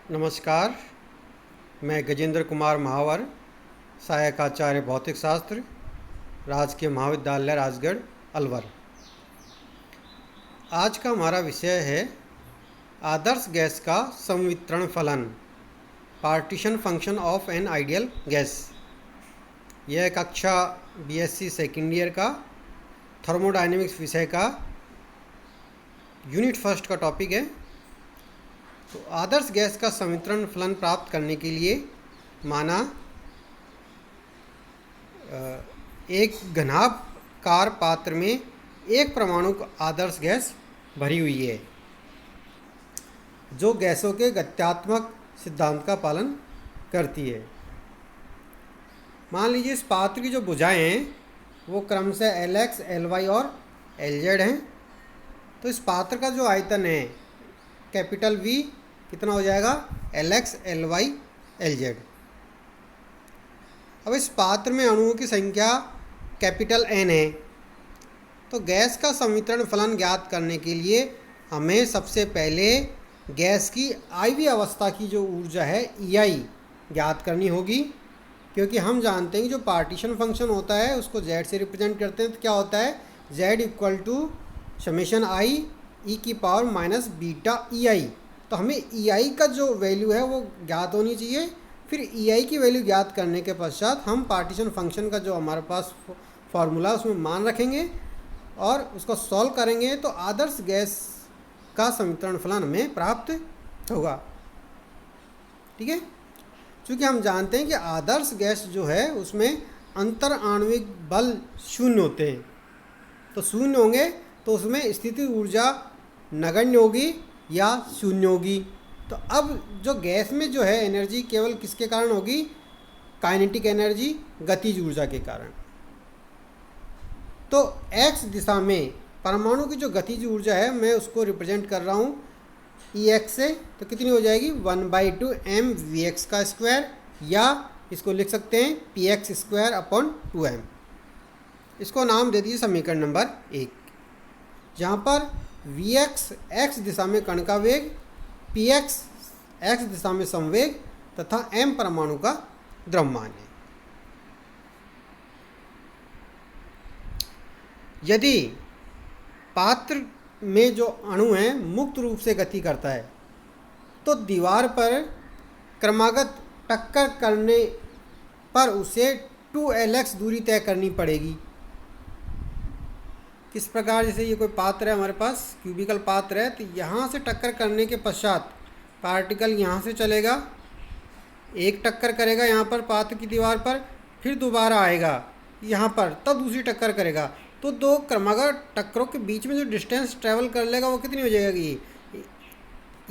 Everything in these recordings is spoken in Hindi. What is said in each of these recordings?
नमस्कार। मैं गजेंद्र कुमार महावर, सहायक आचार्य भौतिक शास्त्र, राजकीय महाविद्यालय राजगढ़ अलवर। आज का हमारा विषय है आदर्श गैस का संवितरण फलन, partition function of an ideal gas. यह कक्षा बीएससी सेकेंड ईयर का थर्मोडायनेमिक्स विषय का यूनिट फर्स्ट का टॉपिक है। तो आदर्श गैस का संवितरण फलन प्राप्त करने के लिए माना एक घनाभकार पात्र में एक परमाणु आदर्श गैस भरी हुई है जो गैसों के गत्यात्मक सिद्धांत का पालन करती है। मान लीजिए इस पात्र की जो भुजाएं हैं वो क्रमशः Lx, Ly और Lz हैं। तो इस पात्र का जो आयतन है कैपिटल V कितना हो जाएगा, Lx, Ly, Lz। अब इस पात्र में अणुओं की संख्या कैपिटल N है। तो गैस का संवितरण फलन ज्ञात करने के लिए हमें सबसे पहले गैस की IV अवस्था की जो ऊर्जा है EI ज्ञात करनी होगी, क्योंकि हम जानते हैं कि जो पार्टीशन फंक्शन होता है उसको Z से रिप्रेजेंट करते हैं। तो क्या होता है, Z = summation I e⁻ beta EI। तो हमें EI का जो वैल्यू है वो ज्ञात होनी चाहिए। फिर EI की वैल्यू ज्ञात करने के पश्चात हम पार्टीशन फंक्शन का जो हमारे पास फॉर्मूला उसमें मान रखेंगे और उसको सॉल्व करेंगे तो आदर्श गैस का संवितरण फलन हमें प्राप्त होगा। ठीक है, क्योंकि हम जानते हैं कि आदर्श गैस जो है उसमें अंतर आणविक बल शून्य होते हैं। तो शून्य होंगे तो उसमें स्थितिज ऊर्जा नगण्य होगी या शून्य होगी। तो अब जो गैस में जो है एनर्जी केवल किसके कारण होगी, काइनेटिक एनर्जी, गतिज ऊर्जा के कारण। तो x दिशा में परमाणु की जो गतिज ऊर्जा है मैं उसको रिप्रेजेंट कर रहा हूँ Ex से। तो कितनी हो जाएगी, 1/2 mvx², या इसको लिख सकते हैं px²/2m। इसको नाम दे दीजिए समीकरण नंबर 1, जहाँ पर Vx x दिशा में कण का वेग, Px x दिशा में संवेग तथा m परमाणु का द्रव्यमान है। यदि पात्र में जो अणु है मुक्त रूप से गति करता है तो दीवार पर क्रमागत टक्कर करने पर उसे 2Lx दूरी तय करनी पड़ेगी। किस प्रकार, जैसे ये कोई पात्र है हमारे पास, क्यूबिकल पात्र है, तो यहाँ से टक्कर करने के पश्चात पार्टिकल यहाँ से चलेगा, एक टक्कर करेगा यहाँ पर पात्र की दीवार पर, फिर दोबारा आएगा यहाँ पर, तब दूसरी टक्कर करेगा। तो दो क्रमागत टक्करों के बीच में जो डिस्टेंस ट्रैवल कर लेगा वो कितनी हो जाएगी,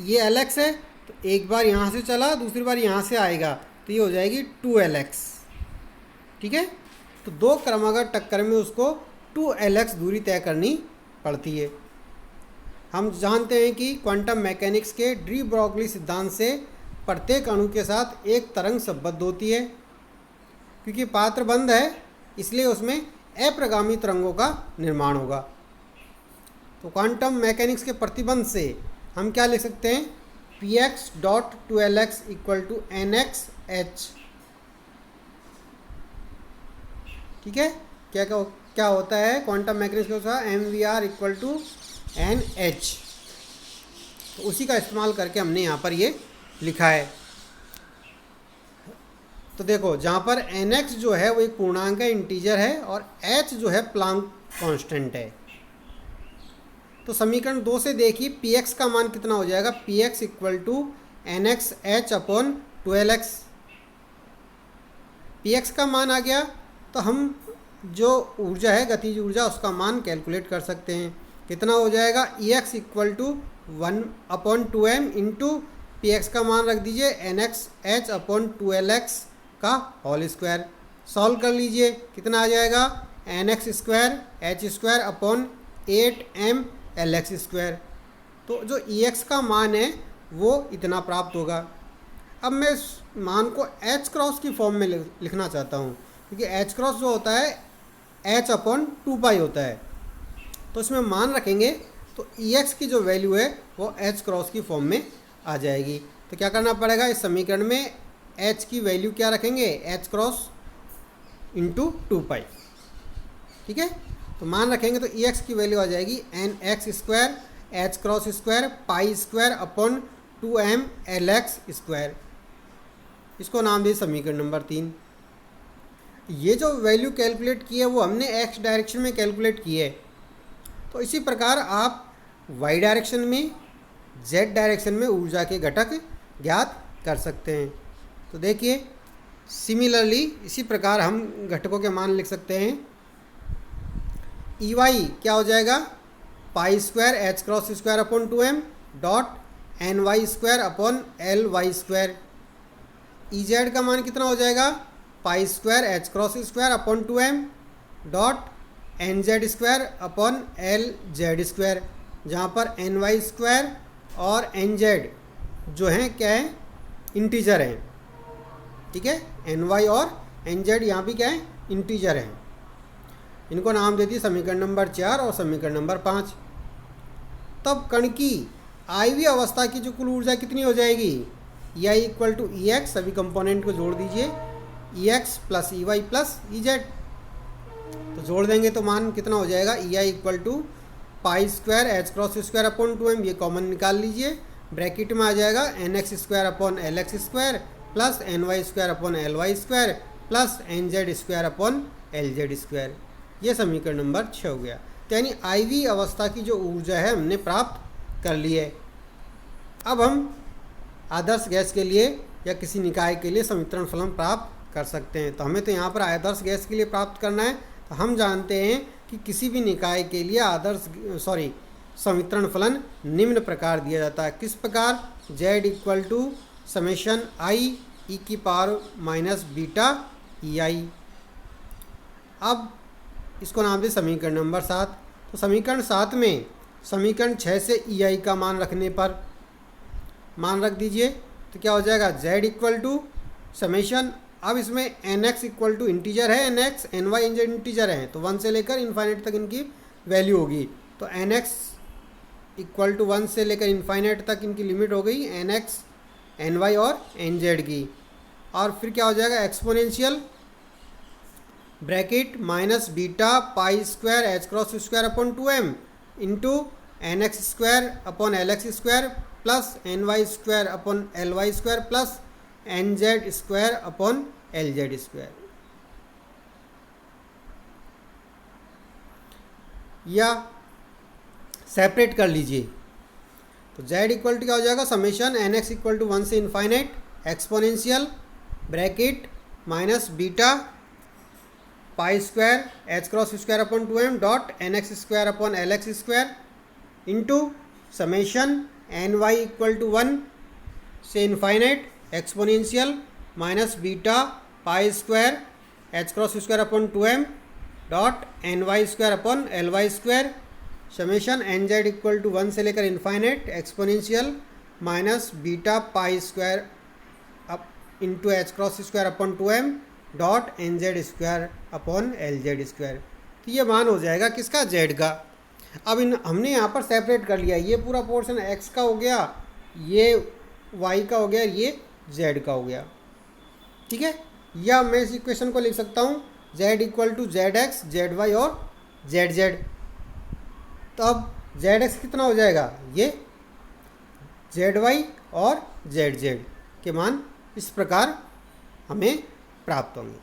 ये Lx है, तो एक बार यहाँ से चला दूसरी बार यहाँ से आएगा तो ये हो जाएगी 2Lx। ठीक है, तो दो क्रमागत टक्कर में उसको 2Lx दूरी तय करनी पड़ती है। हम जानते हैं कि क्वांटम मैकेनिक्स के डी ब्रॉगली सिद्धांत से प्रत्येक अणु के साथ एक तरंग संबद्ध होती है। क्योंकि पात्र बंद है इसलिए उसमें अप्रगामी तरंगों का निर्माण होगा। तो क्वांटम मैकेनिक्स के प्रतिबंध से हम क्या लिख सकते हैं, px.2Lx = nxh। ठीक है, क्या होता है क्वांटम मैकेनिक्स के साथ mvr = nh। तो उसी का इस्तेमाल करके हमने यहाँ पर ये लिखा है। तो देखो जहाँ पर nx जो है वो एक पूर्णांक है, इंटीजर है, और h जो है प्लांक कांस्टेंट है। तो समीकरण 2 से देखिए px का मान कितना हो जाएगा, px = nxh/2Lx। px का मान आ गया तो हम जो ऊर्जा है गतिज ऊर्जा उसका मान कैलकुलेट कर सकते हैं। कितना हो जाएगा, Ex = 1/2m इंटू px का मान रख दीजिए nxh/2Lx का होल स्क्वायर। सॉल्व कर लीजिए, कितना आ जाएगा, nx²h²/8mLx²। तो जो Ex का मान है वो इतना प्राप्त होगा। अब मैं इस मान को h× की फॉर्म में लिखना चाहता हूँ, क्योंकि h× जो होता है h/2π होता है। तो इसमें मान रखेंगे तो Ex की जो वैल्यू है वो h× की फॉर्म में आ जाएगी। तो क्या करना पड़ेगा, इस समीकरण में h की वैल्यू क्या रखेंगे, h क्रॉस इंटू 2 पाई। ठीक है, तो मान रखेंगे तो ex की वैल्यू आ जाएगी nx square h cross square pi square upon 2m lx square. इसको नाम दिए समीकरण नंबर 3। ये जो वैल्यू कैलकुलेट की है वो हमने x डायरेक्शन में कैलकुलेट की है। तो इसी प्रकार आप y डायरेक्शन में, z डायरेक्शन में ऊर्जा के घटक ज्ञात कर सकते हैं। तो देखिए सिमिलरली इसी प्रकार हम घटकों के मान लिख सकते हैं। EY क्या हो जाएगा, पाई square h cross square upon 2m dot ny square upon ly square. EZ का मान कितना हो जाएगा, पाई square h cross square upon 2m dot nz square upon lz square, जहाँ पर ny स्क्वायर और nz जो हैं क्या है, इंटीजर हैं। ठीक है, ny और nz यहाँ भी क्या है, इंटीजर हैं। इनको नाम दे दिए समीकरण नंबर 4 और समीकरण नंबर 5। तब कण की आयवीय अवस्था की जो कुल ऊर्जा कितनी हो जाएगी, EI इक्वल टू EX, सभी कंपोनेंट को जोड़ दीजिए, EX plus EY plus EZ। तो जोड़ देंगे तो मान कितना हो जाएगा, EI equal to pi square h cross square upon 2m, ये कॉमन निकाल लीजिए, ब्रैकेट में आ जाएगा nx square upon lx square plus ny square upon ly square plus nz square upon lz square. ये समीकरण नंबर 6 हो गया। तो यानी आयवीय अवस्था की जो ऊर्जा है हमने प्राप्त कर ली है। अब हम आदर्श गैस के लिए या किसी निकाय के लिए समीकरण फलन प्राप्त कर सकते हैं। तो हमें तो यहाँ पर आदर्श गैस के लिए प्राप्त करना है। तो हम जानते हैं कि किसी भी निकाय के लिए समीकरण फलन निम्न प्रकार दिया जाता है। किस प्रकार, z equal to summation i e की पावर माइनस बीटा EI। अब इसको नाम दे समीकरण नंबर 7। तो समीकरण 7 में समीकरण 6 से EI का मान रखने पर मान रख दीजिए, तो क्या हो जाएगा, z इक्वल टू समेशन, अब इसमें nx इक्वल टू इंटीजर है, nx ny nz इंटीजर हैं, तो 1 से लेकर इन्फाइनाइट तक इनकी वैल्यू होगी। तो nx इक्वल टू 1 से लेकर इन्फाइनाइट तक इनकी लिमिट हो गई nx ny और nz की। और फिर क्या हो जाएगा, exponential bracket minus beta pi square h cross square upon 2m into nx square upon lx square plus ny square upon ly square plus nz square upon lz square. या सेपरेट कर लीजिए, तो z इक्वल टू क्या हो जाएगा, समेशन nx इक्वल टू 1 से infinite exponential bracket minus beta pi square h cross square upon 2m dot nx square upon lx square into summation ny equal to 1 से infinite exponential minus beta pi square h cross square upon 2m dot ny square upon ly square summation nz equal to 1 से लेकर infinite exponential minus beta pi square up into h cross square upon 2m dot nz square upon lz square. तो ये मान हो जाएगा किसका, z का। अब हमने यहाँ पर सेपरेट कर लिया, ये पूरा पोर्शन x का हो गया, ये y का हो गया, ये z का हो गया। ठीक है, या मैं इस इक्वेशन को लिख सकता हूँ z equal to zx zy और zz। तो अब zx कितना हो जाएगा, ये zy और zz के मान इस प्रकार हमें प्राप्त होंगे।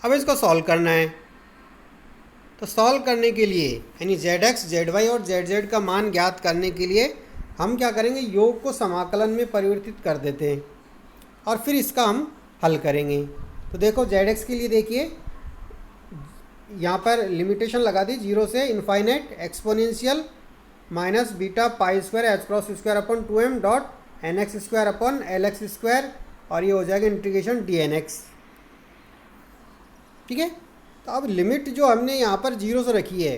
अब इसको सॉल्व करना है। तो सॉल्व करने के लिए यानी zx zy और zz का मान ज्ञात करने के लिए हम क्या करेंगे, योग को समाकलन में परिवर्तित कर देते हैं और फिर इसका हम हल करेंगे। तो देखो zx के लिए देखिए, यहाँ पर लिमिटेशन लगा दी 0 से infinite exponential minus beta pi square h cross square upon 2m dot nx square upon lx square, और ये हो जाएगा इंटीग्रेशन dnx। ठीक है, तो अब लिमिट जो हमने यहाँ पर 0 से रखी है,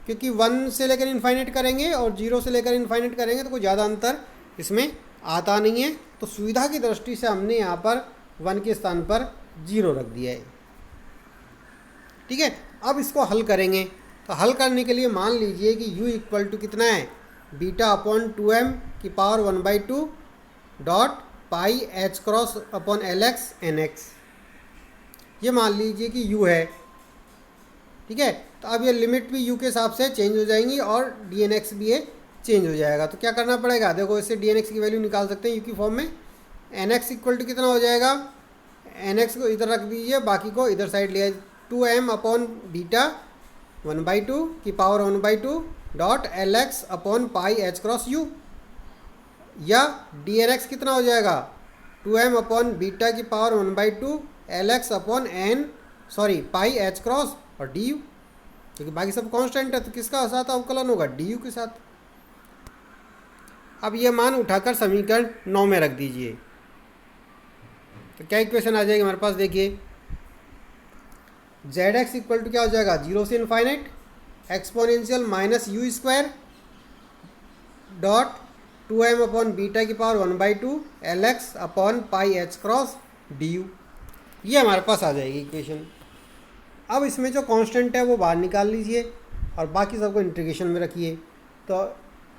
क्योंकि 1 से लेकर इन्फाइनाइट करेंगे और 0 से लेकर इन्फाइनाइट करेंगे तो कोई ज़्यादा अंतर इसमें आता नहीं है। तो सुविधा की दृष्टि से हमने यहाँ पर 1 के स्थान पर 0 रख दिया है। ठीक है, अब इसको हल करेंगे। तो हल करने के लिए मान लीजिए कि u इक्वल टू कितना है, बीटा अपॉन 2m की power 1/2 dot pi H cross upon LX NX। ये मान लीजिए कि u है, ठीक है। तो अब ये लिमिट भी u के हिसाब से चेंज हो जाएंगी और dnx भी ये चेंज हो जाएगा। तो क्या करना पड़ेगा, देखो इससे dnx की वैल्यू निकाल सकते हैं u की फॉर्म में। nx इक्वल टू कितना हो जाएगा, nx को इधर रख दीजिए, बाकी को इधर साइड ले 2m अपॉन बीटा 1/2 की power 1/2 dot LX upon pi H cross u, या dnx कितना हो जाएगा 2m अपॉन बीटा की power 1/2 LX upon pi H cross और du, क्योंकि बाकी सब कांस्टेंट है तो किसका साथ अवकलन होगा, du के साथ। अब ये मान उठाकर समीकरण 9 में रख दीजिए, तो क्या इक्वेशन आ जाएगी हमारे पास, देखिए zx इक्वल टू क्या हो जाएगा, 0 से infinite exponential minus u square dot 2m upon beta की power 1/2 LX upon pi H cross du। ये हमारे पास आ जाएगी इक्वेशन। अब इसमें जो कांस्टेंट है वो बाहर निकाल लीजिए और बाकी सबको इंटीग्रेशन में रखिए। तो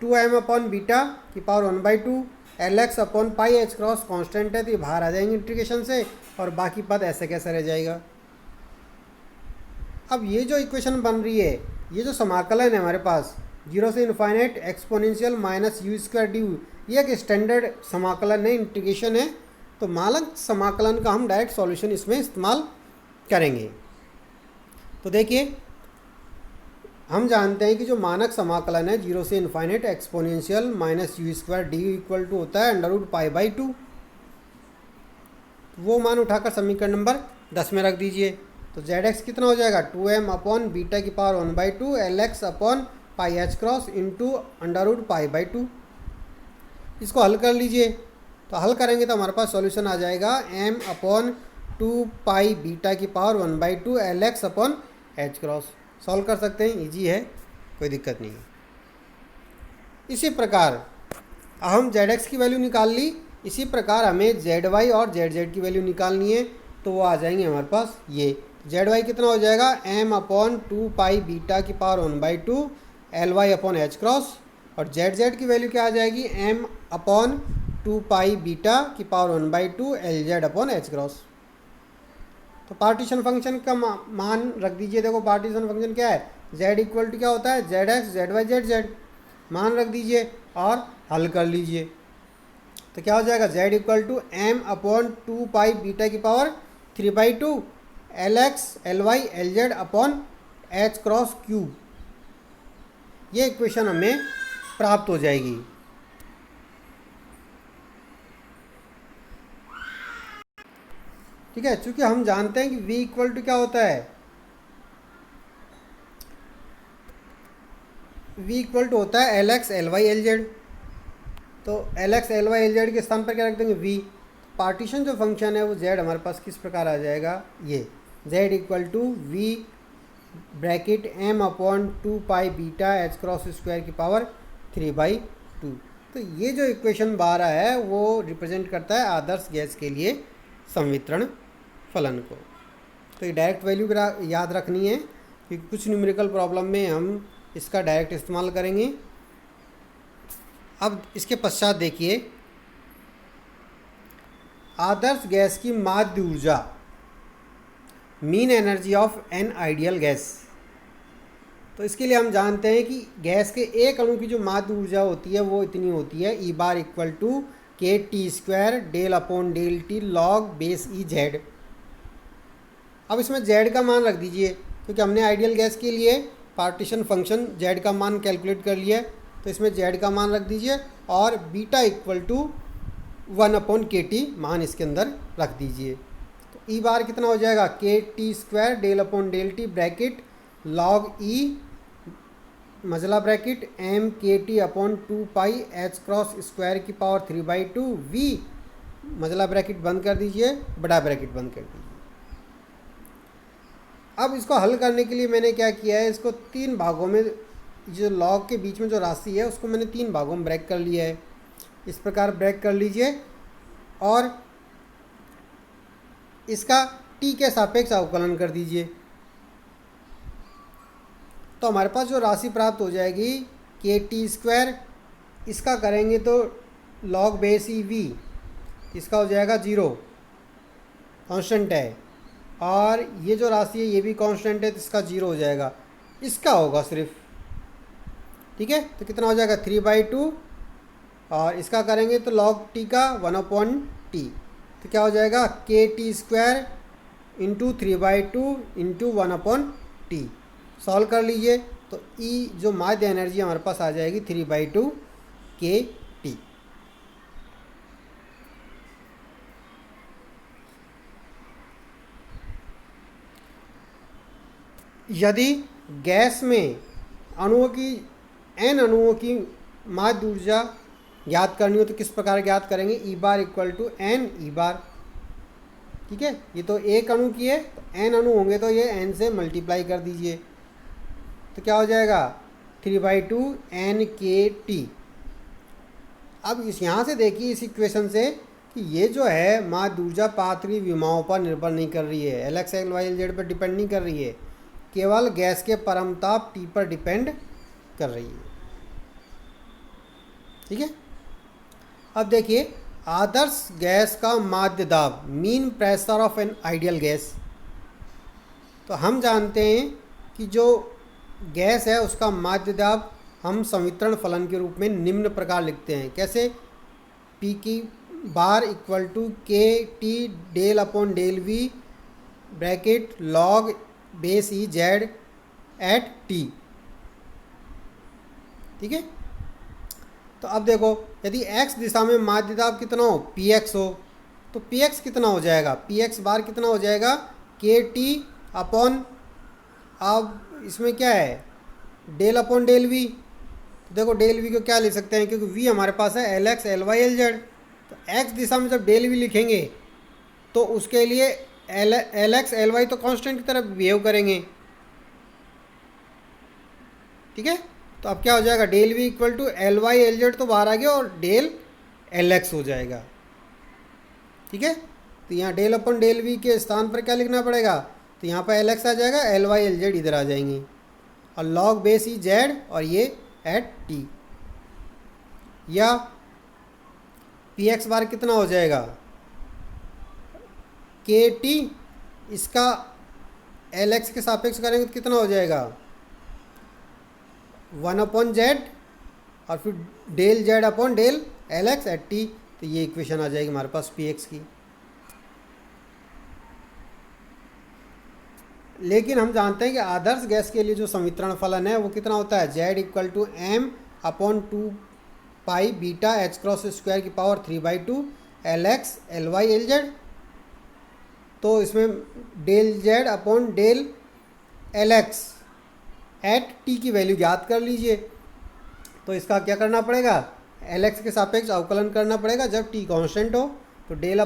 2m अपॉन बीटा की power 1/2 LX upon pi H cross constant है तो ये बाहर आ जाएंगे इंटीग्रेशन से, और बाकी पद ऐसे कैसे रह जाएगा। अब ये जो इक्वेशन बन रही है, ये जो समाकलन है हमारे पास 0 से infinite exponential minus u square D, ये एक स्टैंडर्ड समाकलन है, इंटीग्रेशन है। तो मानक समाकलन का हम डायरेक्ट सॉल्यूशन इसमें इस्तेमाल करेंगे। तो देखिए हम जानते हैं कि जो मानक समाकलन है 0 से infinite exponential minus u square d equal to होता है √π/2। वो मान उठाकर समीकरण नंबर 10 में रख दीजिए। तो zx कितना हो जाएगा, 2m अपॉन बीटा की power 1/2 LX upon pi H cross into √π/2। इसको हल कर लीजिए। तो हल करेंगे तो हमारे पास सॉल्यूशन आ जाएगा m अपॉन 2π बीटा की power 1/2 LX upon H cross. Solve कर सकते हैं, इजी है, कोई दिक्कत नहीं है। इसी प्रकार हम zx की वैल्यू निकाल ली, इसी प्रकार हमें zy और zz की वैल्यू निकालनी है। तो वो आ जाएंगे हमारे पास ये zy कितना हो जाएगा, m अपॉन 2π बीटा की power 1/2 ly upon H cross, और zz की वैल्यू क्या आ जाएगी, m अपॉन 2π बीटा की power 1/2 lz upon H cross. तो पार्टीशन फंक्शन का मान रख दीजिए। देखो पार्टीशन फंक्शन क्या है, z इक्वल टू क्या होता है, zx zy zz, मान रख दीजिए और हल कर लीजिए। तो क्या हो जाएगा, z equal to m upon 2π beta की power 3/2 LX ly lz upon H cross cube. ये इक्वेशन हमें प्राप्त हो जाएगी। ठीक है, चूंकि हम जानते हैं कि v इक्वल टू क्या होता है, v इक्वल टू होता है LX ly lz। तो LX ly lz के स्थान पर क्या रख देंगे, v। पार्टीशन जो फंक्शन है वो z हमारे पास किस प्रकार आ जाएगा, ये z equal to v bracket m upon 2π beta H cross square की पावर 3/2। तो ये जो इक्वेशन 12 है वो रिप्रेजेंट करता है आदर्श गैस के लिए संवितरण फलन को। तो ये डायरेक्ट वैल्यू याद रखनी है, क्योंकि कुछ न्यूमेरिकल प्रॉब्लम में हम इसका डायरेक्ट इस्तेमाल करेंगे। अब इसके पश्चात देखिए, आदर्श गैस की माध्य ऊर्जा, mean energy of an ideal gas. तो इसके लिए हम जानते हैं कि गैस के एक अणु की जो माध्य ऊर्जा होती है वो इतनी होती है, E bar equal to k T square del upon del T log base e Z. अब इसमें z का मान रख दीजिए, क्योंकि हमने आइडियल गैस के लिए पार्टीशन फंक्शन z का मान कैलकुलेट कर लिया है। तो इसमें z का मान रख दीजिए और बीटा इक्वल टू 1/kt मान इसके अंदर रख दीजिए। तो ई बार कितना हो जाएगा, K T square del upon del T bracket log e मजला bracket M K T upon 2π H cross square की पावर 3/2 v मजला ब्रैकेट बंद कर दीजिए, बड़ा ब्रैकेट बंद कर दीजिए। अब इसको हल करने के लिए मैंने क्या किया है, इसको 3 भागों में, जो लॉग के बीच में जो राशि है उसको मैंने 3 भागों में ब्रेक कर लिया है। इस प्रकार ब्रेक कर लीजिए और इसका t के सापेक्ष अवकलन कर दीजिए। तो हमारे पास जो राशि प्राप्त हो जाएगी, के टी स्क्वायर इसका करेंगे तो log बेस ई वी, इसका हो जाएगा 0, कांस्टेंट है, और ये जो राशि है ये भी कांस्टेंट है तो इसका 0 हो जाएगा, इसका होगा सिर्फ। ठीक है, तो कितना हो जाएगा 3/2, और इसका करेंगे तो log t का 1/t, तो क्या हो जाएगा KT² into 3/2 into 1/t। Solve कर लीजिए तो E जो माध्य एनर्जी हमारे पास आ जाएगी 3/2 KT। यदि गैस में अणुओं की n अणुओं की माध्य ऊर्जा ज्ञात करनी हो तो किस प्रकार ज्ञात करेंगे, E bar equal to n E bar. ठीक है, ये तो एक अणु की है, तो n अणु होंगे तो ये n से मल्टीप्लाई कर दीजिए, तो क्या हो जाएगा 3/2 NKT। अब इस यहाँ से देखिए इस इक्वेशन से कि ये जो है माध्य ऊर्जा पात्रीय विमाओं पर निर्भर नहीं कर रही है, LX LY LZ पर डिपेंड नहीं कर रही है, केवल गैस के परमताप T पर डिपेंड कर रही है। ठीक है, अब देखिए आदर्श गैस का माध्य दाब, mean pressure of an ideal gas. तो हम जानते हैं कि जो गैस है उसका माध्य दाब हम संवितरण फलन के रूप में निम्न प्रकार लिखते हैं। कैसे, P की bar equal to KT del upon del V ब्रैकेट log base e Z at T। ठीक है, तो अब देखो यदि x दिशा में माध्य दाब कितना हो, Px हो, तो Px कितना हो जाएगा, Px बार कितना हो जाएगा KT अपॉन, अब इसमें क्या है डेल अपॉन डेल V। तो देखो डेल V को क्या लिख सकते हैं, क्योंकि V हमारे पास है LX LY LZ, तो x दिशा में जब डेल V लिखेंगे तो उसके लिए LX LY तो कांस्टेंट की तरह बिहेव करेंगे। ठीक है, तो अब क्या हो जाएगा del V equal to LY LZ तो बाहर आ गया और डेल LX हो जाएगा। ठीक है, तो यहाँ डेल अपॉन डेल V के स्थान पर क्या लिखना पड़ेगा, तो यहाँ पर LX आ जाएगा, LY LZ इधर आ जाएंगे, और log बेस ई जेड और ये एट T। या Px बार कितना हो जाएगा KT, इसका LX के सापेक्ष करेंगे तो कितना हो जाएगा 1/z और फिर del Z upon del LX at T। तो ये इक्वेशन आ जाएगी हमारे पास Px की। लेकिन हम जानते हैं कि आदर्श गैस के लिए जो संवितरण फलन है वो कितना होता है, Z equal to m upon 2 beta h cross square की पावर 3/2 LX LY LZ। तो इसमें del Z upon del LX at T की वैल्यू ज्ञात कर लीजिए। तो इसका क्या करना पड़ेगा, LX के सापेक्ष अवकलन करना पड़ेगा जब T कांस्टेंट हो। तो del Z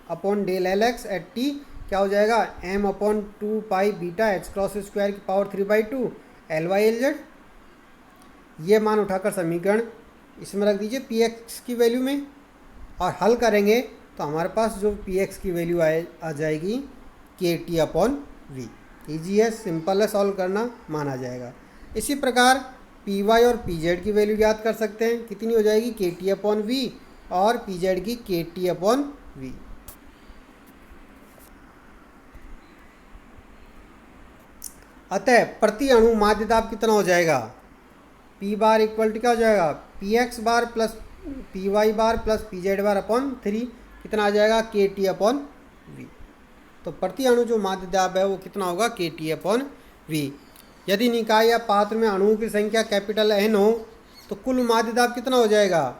upon del LX at T क्या हो जाएगा m upon 2 beta h cross square की पावर 3/2 LY LZ। ये मान उठाकर समीकरण इसमें रख दीजिए Px की वैल्यू में, और हल करेंगे तो हमारे पास जो Px की वैल्यू आ जाएगी KT अपॉन V। ईजी है, सिंपल है, सॉल्व करना माना जाएगा। इसी प्रकार Py और Pz की वैल्यू ज्ञात कर सकते हैं, कितनी हो जाएगी KT अपॉन V और Pz की KT अपॉन V। अतः प्रति अणु माध्य दाब कितना हो जाएगा, P बार इक्वल टू क्या हो जाएगा Px बार प्लस Py बार प्लस Pz बार अपॉन 3, कितना आ जाएगा KT अपॉन V। तो प्रति अणु जो माध्य दाब है वो कितना होगा KT अपॉन V। यदि निकाय या पात्र में अणुओं की संख्या कैपिटल N हो तो कुल माध्य दाब कितना हो जाएगा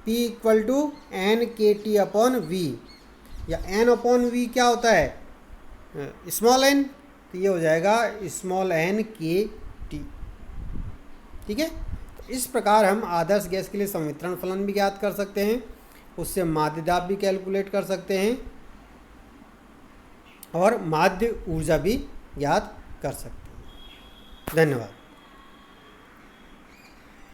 P equal to N KT upon V, या N अपॉन V क्या होता है स्मॉल n, तो ये हो जाएगा स्मॉल n KT। ठीक है, तो इस प्रकार हम आदर्श गैस के लिए संवितरण फलन भी ज्ञात कर सकते हैं, उससे माध्य दाब भी कैलकुलेट कर सकते हैं और माध्य ऊर्जा भी ज्ञात कर सकते हैं। धन्यवाद।